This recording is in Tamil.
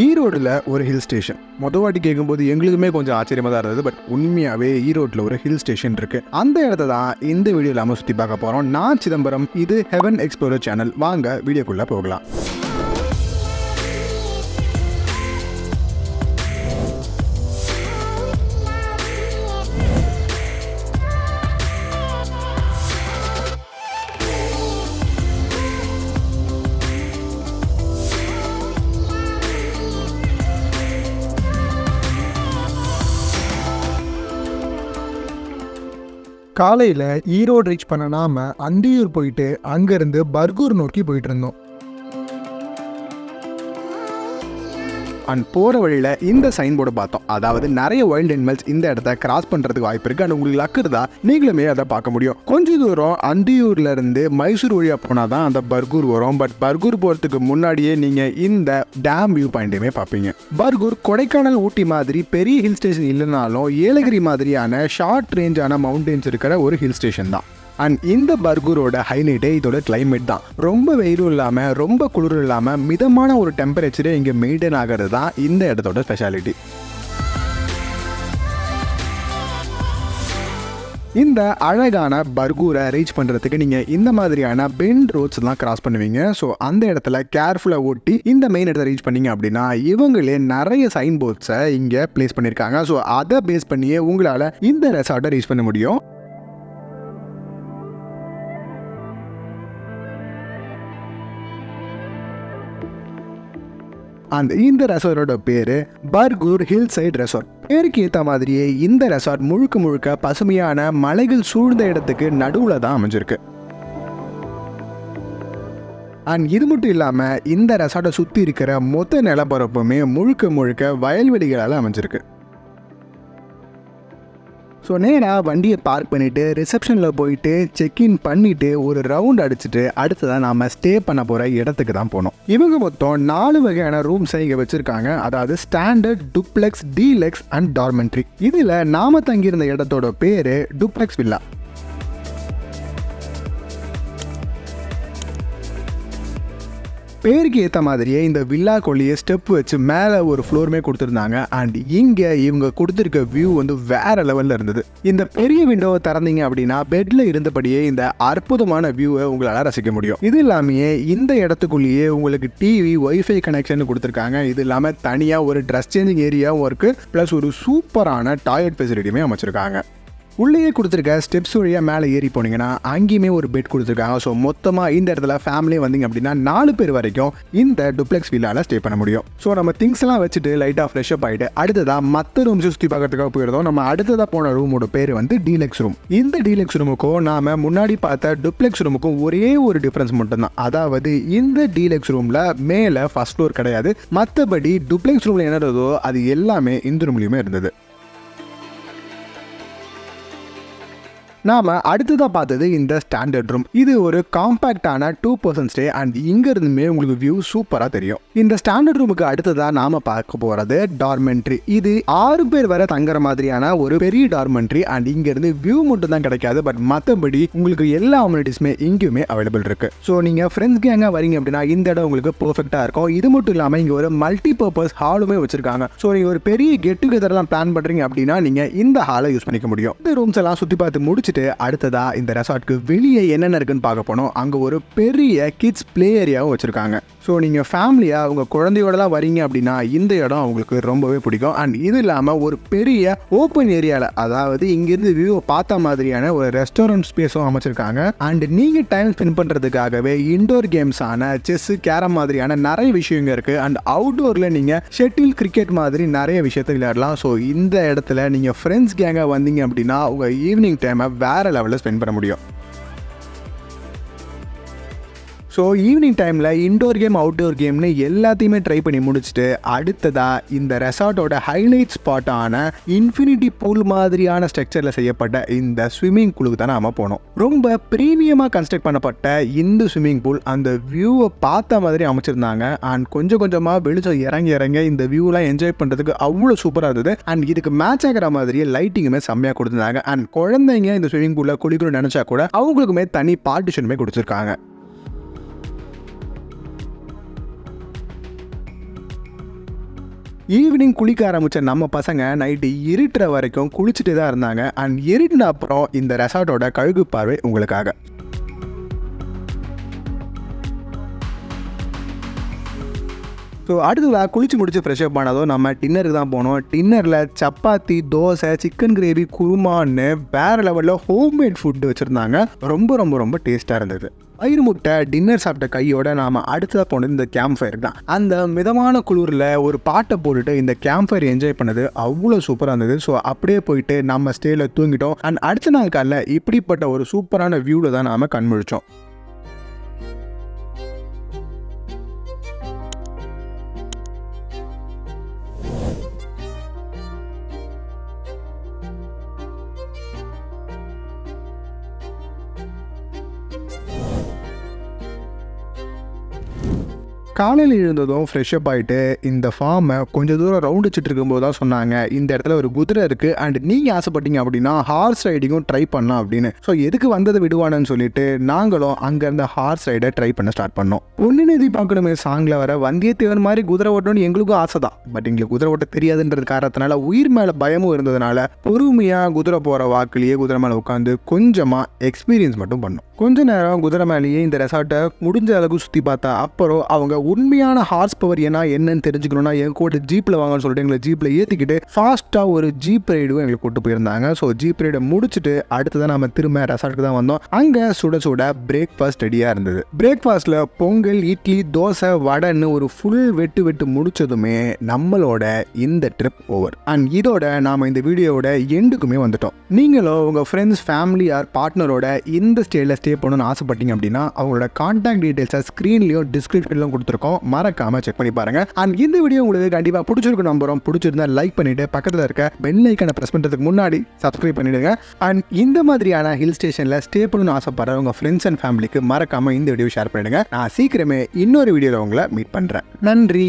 ஈரோடுல ஒரு ஹில் ஸ்டேஷன். வாட்டி கேட்கும்போது எங்களுக்குமே கொஞ்சம் ஆச்சரியமா தான் இருந்தது. பட் உண்மையாவே ஈரோட்ல ஒரு ஹில் ஸ்டேஷன் இருக்கு. அந்த இடத்த தான் இந்த வீடியோல நம்ம சுத்தி பார்க்க போறோம். நான் சிதம்பரம், இது ஹெவன் எக்ஸ்ப்ளோரர் சேனல். வாங்க வீடியோக்குள்ள போகலாம். காலையில் ஈரோடு ரீச் பண்ண நாம அந்தியூர் போயிட்டு அங்கேருந்து பர்கூர் நோக்கி போயிட்டு இருந்தோம். அண்ட் போகிற வழியில் இந்த சைன் போர்டை பார்த்தோம். அதாவது நிறைய வைல்ட் அனிமல்ஸ் இந்த இடத்த கிராஸ் பண்ணுறதுக்கு வாய்ப்பு இருக்குது. அண்ட் உங்களுக்கு லக் இருந்தால் நீங்களுமே அதை பார்க்க முடியும். கொஞ்சம் தூரம் அந்தியூர்ல இருந்து மைசூர் வழியாக போனால் தான் அந்த பர்கூர் வரும். பட் பர்கூர் போகிறதுக்கு முன்னாடியே நீங்கள் இந்த டேம் வியூ பாயிண்ட்டையுமே பார்ப்பீங்க. பர்கூர் கொடைக்கானல், ஊட்டி மாதிரி பெரிய ஹில் ஸ்டேஷன் இல்லைனாலும் ஏலகிரி மாதிரியான ஷார்ட் ரேஞ்சான மவுண்டெயின்ஸ் இருக்கிற ஒரு ஹில் ஸ்டேஷன் தான். அண்ட் இந்த பர்கூரோட ஹைலைட்டே இதோட கிளைமேட் தான். ரொம்ப வெயிலும் இல்லாமல் ரொம்ப குளிரும் இல்லாமல் மிதமான ஒரு டெம்பரேச்சரே இங்கே மெயின்டைன் ஆகிறது தான் இந்த இடத்தோட ஸ்பெஷாலிட்டி. இந்த அழகான பர்கூரை ரீச் பண்ணுறதுக்கு நீங்கள் இந்த மாதிரியான பெண்ட் ரோட்ஸ் தான் கிராஸ் பண்ணுவீங்க. ஸோ அந்த இடத்துல கேர்ஃபுல்லாக ஓட்டி இந்த மெயின் இடத்த ரீச் பண்ணீங்க அப்படின்னா இவங்களே நிறைய சைன் போர்ட்ஸை இங்கே பிளேஸ் பண்ணியிருக்காங்க. ஸோ அதை பேஸ் பண்ணியே உங்களால் இந்த ரெசார்ட்டை ரீச் பண்ண முடியும். இந்த ரெசார்ட்டோட பேரு பர்கூர் ஹில் சைட் ரெசார்ட். பேருக்கு ஏற்ற மாதிரியே இந்த ரெசார்ட் முழுக்க முழுக்க பசுமையான மலைகள் சூழ்ந்த இடத்துக்கு நடுவில் தான் அமைஞ்சிருக்கு. அண்ட் இது மட்டும் இல்லாமல் இந்த ரெசார்ட்டை சுற்றி இருக்கிற மொத்த நிலப்பரப்புமே முழுக்க முழுக்க வயல்வெளிகளால் அமைஞ்சிருக்கு. ஸோ நேராக வண்டியை பார்க் பண்ணிவிட்டு ரிசப்ஷனில் போயிட்டு செக்இன் பண்ணிவிட்டு ஒரு ரவுண்ட் அடிச்சுட்டு அடுத்ததான் நாம் ஸ்டே பண்ண போகிற இடத்துக்கு தான் போனோம். இவங்க மொத்தம் 4 வகையான ரூம்ஸை இங்கே வச்சுருக்காங்க. அதாவது standard, duplex, deluxe and dormitory. இதில் நாம் தங்கியிருந்த இடத்தோட பேர் டுப்ளெக்ஸ் வில்லா. பேருக்கு ஏற்ற மாதிரியே இந்த வில்லா கொள்ளியை ஸ்டெப் வச்சு மேலே ஒரு ஃப்ளோருமே கொடுத்துருந்தாங்க. அண்ட் இங்கே இவங்க கொடுத்துருக்க வியூ வந்து வேற லெவலில் இருந்தது. இந்த பெரிய விண்டோவை திறந்தீங்க அப்படின்னா பெட்டில் இருந்தபடியே இந்த அற்புதமான வியூவை உங்களால் ரசிக்க முடியும். இது இல்லாமையே இந்த இடத்துக்குள்ளேயே உங்களுக்கு டிவி, ஒய்ஃபை கனெக்ஷன் கொடுத்துருக்காங்க. இது இல்லாமல் தனியாக ஒரு ட்ரெஸ் சேஞ்சிங் ஏரியாவும் இருக்குது. ப்ளஸ் ஒரு சூப்பரான டாய்லெட் ஃபெசிலிட்டியுமே அமைச்சிருக்காங்க. உள்ளேயே கொடுத்துருக்க ஸ்டெப்ஸ் வழியாக மேலே ஏறி போனீங்கன்னா அங்கேயுமே ஒரு பெட் கொடுத்துருக்காங்க. ஸோ மொத்தமாக இந்த இடத்துல ஃபேமிலியே வந்தீங்க அப்படின்னா 4 பேர் வரைக்கும் இந்த டுப்ளெக்ஸ் வில்லாவில் ஸ்டே பண்ண முடியும். ஸோ நம்ம திங்ஸ் எல்லாம் வச்சுட்டு லைட்டாக ஃப்ரெஷ்அப் ஆகிட்டு அடுத்ததாக மற்ற ரூம்ஸ் சுற்றி பார்க்கறதுக்காக போயிருந்தோம். நம்ம அடுத்ததாக போன ரூமோட பேர் வந்து டீலக்ஸ் ரூம். இந்த டீலக்ஸ் ரூமுக்கும் நாம முன்னாடி பார்த்த டுப்ளெக்ஸ் ரூமுக்கும் ஒரே ஒரு டிஃப்ரென்ஸ் மட்டும்தான். அதாவது இந்த டீலக்ஸ் ரூமில் மேலே ஃபர்ஸ்ட் ஃப்ளோர் கிடையாது. மற்றபடி டுப்ளெக்ஸ் ரூமில் என்ன இருந்ததோ அது எல்லாமே இந்த ரூம்லையுமே இருந்தது. நாம அடுத்ததாக பார்த்தது இந்த ஸ்டாண்டர்ட் ரூம். இது ஒரு காம்பேக்டான 2 person ஸ்டே. அண்ட் இங்க இருந்துமே உங்களுக்கு வியூ சூப்பராக தெரியும். இந்த ஸ்டாண்டர்ட் ரூமுக்கு அடுத்ததாக நாம பார்க்க போறது டார்மெண்ட்ரி. இது 6 பேர் வரை தங்குற மாதிரியான ஒரு பெரிய டார்மெண்ட்ரி. அண்ட் இங்க இருந்து வியூ மட்டும் தான் கிடைக்காது. பட் மற்றபடி உங்களுக்கு எல்லா அம்யூனிட்டிஸுமே இங்கேயுமே அவைலபிள் இருக்கு. ஸோ நீங்க ஃப்ரெண்ட்ஸ் கேங்கா வரீங்க அப்படின்னா இந்த இடம் உங்களுக்கு பெர்ஃபெக்டா இருக்கும். இது மட்டும் இல்லாமல் இங்க ஒரு மல்டி பர்பஸ் ஹாலுமே வச்சிருக்காங்க. ஸோ நீங்க ஒரு பெரிய கெட் டுகெதர்லாம் பிளான் பண்றீங்க அப்படின்னா நீங்க இந்த ஹாலை யூஸ் பண்ணிக்க முடியும். இந்த ரூம்ஸ் எல்லாம் சுத்தி பார்த்து முடிச்சு அடுத்ததா இந்த ரெசார்ட்க்கு வெளியே என்னென்ன இருக்குன்னு பார்க்க போனோம். அங்க ஒரு பெரிய கிட்ஸ் பிளே ஏரியாவும் வச்சிருக்காங்க. ஸோ நீங்க ஃபேமிலியா உங்க குழந்தையோடலாம் வரீங்க அப்படின்னா இந்த இடம் உங்களுக்கு ரொம்பவே பிடிக்கும். அண்ட் இது இல்லாம ஒரு பெரிய ஓப்பன் ஏரியால, அதாவது இங்கிருந்து வியூ பார்த்த மாதிரியான ஒரு ரெஸ்டாரண்ட் ஸ்பேஸும் அமைச்சிருக்காங்க. அண்ட் நீங்க டைம் ஸ்பெண்ட் பண்றதுக்காகவே இன்டோர் கேம்ஸ் ஆன செஸ், கேரம் மாதிரியான நிறைய விஷயங்கள் இருக்கு. அண்ட் அவுட்டோர்ல நீங்க ஷட்டில், கிரிக்கெட் மாதிரி நிறைய விஷயத்தை விளையாடலாம். ஸோ இந்த இடத்துல நீங்க ஃப்ரெண்ட்ஸ் கேங்கா வந்தீங்க அப்படின்னா உங்க ஈவினிங் டைமை வேற லெவலில் ஸ்பெண்ட் பண்ண முடியும். ஸோ ஈவினிங் டைமில் இன்டோர் கேம், அவுட்டோர் கேம்னு எல்லாத்தையுமே ட்ரை பண்ணி முடிச்சுட்டு அடுத்ததாக இந்த ரெசார்ட்டோட ஹைலைட் ஸ்பாட்டான இன்ஃபினிட்டி பூல் மாதிரியான ஸ்ட்ரக்சரில் செய்யப்பட்ட இந்த ஸ்விம்மிங் பூலுக்கு தான் நாம் போனோம். ரொம்ப ப்ரீமியமாக கன்ஸ்ட்ரக்ட் பண்ணப்பட்ட இந்த ஸ்விம்மிங் பூல் அந்த வியூவை பார்த்த மாதிரி அமைச்சிருந்தாங்க. அண்ட் கொஞ்சம் கொஞ்சமாக வெளிச்சம் இறங்க இந்த வியூலாம் என்ஜாய் பண்ணுறதுக்கு அவ்வளோ சூப்பராக இருந்தது. அண்ட் இதுக்கு மேட்ச் ஆகிற மாதிரியே லைட்டிங்குமே செம்மையாக கொடுத்துருந்தாங்க. அண்ட் குழந்தைங்க இந்த ஸ்விம்மிங் பூலில் குளிக்கணும்னு நினச்சா கூட அவங்களுக்குமே தனி பார்ட்டிஷனுமே கொடுத்துருக்காங்க. ஈவினிங் குளிக்க ஆரம்பிச்ச நம்ம பசங்க நைட்டு இருட்டுற வரைக்கும் குளிச்சுட்டு தான் இருந்தாங்க. அண்ட் இருட்டின அப்புறம் இந்த ரெசார்ட்டோட கழுகு பார்வை உங்களுக்காக. ஸோ அடுத்ததாக குளிச்சு முடிச்சு ஃப்ரெஷ்அப் ஆனதும் நம்ம டின்னருக்கு தான் போனோம். டின்னரில் சப்பாத்தி, தோசை, சிக்கன் கிரேவி, குருமான்னு வேறு லெவலில் ஹோம்மேட் ஃபுட்டு வச்சுருந்தாங்க. ரொம்ப ரொம்ப ரொம்ப டேஸ்ட்டாக இருந்தது. பயிர் முட்டை டின்னர் சாப்பிட்ட கையோட நாம் அடுத்ததாக போனது இந்த கேம்ப் ஃபயர் தான். அந்த மிதமான குளிரில் ஒரு பாட்டை போட்டுட்டு இந்த கேம்ப் ஃபயர் என்ஜாய் பண்ணது அவ்வளோ சூப்பராக இருந்தது. ஸோ அப்படியே போயிட்டு நம்ம ஸ்டேயில் தூங்கிட்டோம். அண்ட் அடுத்த நாள் காலைல இப்படிப்பட்ட ஒரு சூப்பரான வியூவில் தான் நாம் கண்முழிச்சோம். காலையில் எழுந்ததும் ஃப்ரெஷ்அப் ஆகிட்டு இந்த ஃபார்மை கொஞ்சம் தூரம் ரவுண்ட் வச்சுட்டு இருக்கும்போது தான் சொன்னாங்க, இந்த இடத்துல ஒரு குதிரை இருக்குது அண்ட் நீங்கள் ஆசைப்பட்டீங்க அப்படின்னா ஹார்ஸ் ரைடிங்கும் ட்ரை பண்ணலாம் அப்படின்னு. ஸோ எதுக்கு வந்ததை விடுவானு சொல்லிட்டு நாங்களும் அங்கேருந்து ஹார்ஸ் ரைடை ட்ரை பண்ண ஸ்டார்ட் பண்ணோம். பொண்ணு நிதி பார்க்கணுமே சாங்கில் வர வந்தியத்தேவன் மாதிரி குதிரை ஓட்டணும்னு எங்களுக்கும் ஆசை தான். பட் எங்களுக்கு குதிரை ஓட்ட தெரியாதுன்றது காரணத்தினால உயிர் மேலே பயமும் இருந்ததுனால பொறுமையாக குதிரை போகிற வாக்குலேயே குதிரை மேலே உட்காந்து கொஞ்சமாக எக்ஸ்பீரியன்ஸ் மட்டும் பண்ணோம். கொஞ்ச நேரம் குதிரை மேலேயே இந்த ரெசார்ட்டை முடிஞ்ச அளவுக்கு சுற்றி பார்த்தா அப்புறம் அவங்க உண்மையான ஹார்ஸ் பவர் என்னன்னு தெரிஞ்சுக்கணும்னா என் கூட ஜீப்பில் வாங்கன்னு சொல்லிட்டு எங்களை ஜீப்பில் ஏற்றிக்கிட்டு ஃபாஸ்ட்டாக ஒரு ஜீப் ரைடும் எங்களுக்கு கூட்டு போயிருந்தாங்க. ஸோ ஜீப் ரைடை முடிச்சுட்டு அடுத்ததான் நம்ம திரும்ப ரெசார்ட்டுக்கு தான் வந்தோம். அங்கே சுட சுட பிரேக்ஃபாஸ்ட் ரெடியாக இருந்தது. பிரேக்ஃபாஸ்ட்டில் பொங்கல், இட்லி, தோசை, வடைன்னு ஒரு ஃபுல் வெட்டு முடிச்சதுமே நம்மளோட இந்த ட்ரிப் ஓவர். அண்ட் இதோட நாம் இந்த வீடியோவோட எண்டுக்குமே வந்துட்டோம். நீங்களும் உங்கள் ஃப்ரெண்ட்ஸ், ஃபேமிலி ஆர் பார்ட்னரோட இந்த ஸ்டேயில் ஸ்டே பண்ணணும்னு ஆசைப்பட்டீங்க அப்படின்னா அவங்களோட கான்டாக்ட் டீடைல்ஸை ஸ்க்ரீன்லையும் டிஸ்கிரிப்ஷன்லையும் கொடுத்துருக்கோம். மறக்காம செக் பண்ணி பாருங்க. அண்ட் இந்த வீடியோ உங்களுக்கு கண்டிப்பாக பிடிச்சிருக்கு நம்புறோம். பிடிச்சிருந்தா லைக் பண்ணிட்டு பக்கத்தில் இருக்க பெல் ஐக்கானை ப்ரெஸ் பண்ணுறதுக்கு முன்னாடி சப்ஸ்கிரைப் பண்ணிடுங்க. அண்ட் இந்த மாதிரியான ஹில் ஸ்டேஷனில் ஸ்டே பண்ணணும்னு ஆசைப்படுற உங்கள் ஃப்ரெண்ட்ஸ் அண்ட் ஃபேமிலிக்கு மறக்காம இந்த வீடியோ ஷேர் பண்ணிடுங்க. நான் சீக்கிரமே இன்னொரு வீடியோவில் உங்களை மீட் பண்ணுறேன். நன்றி.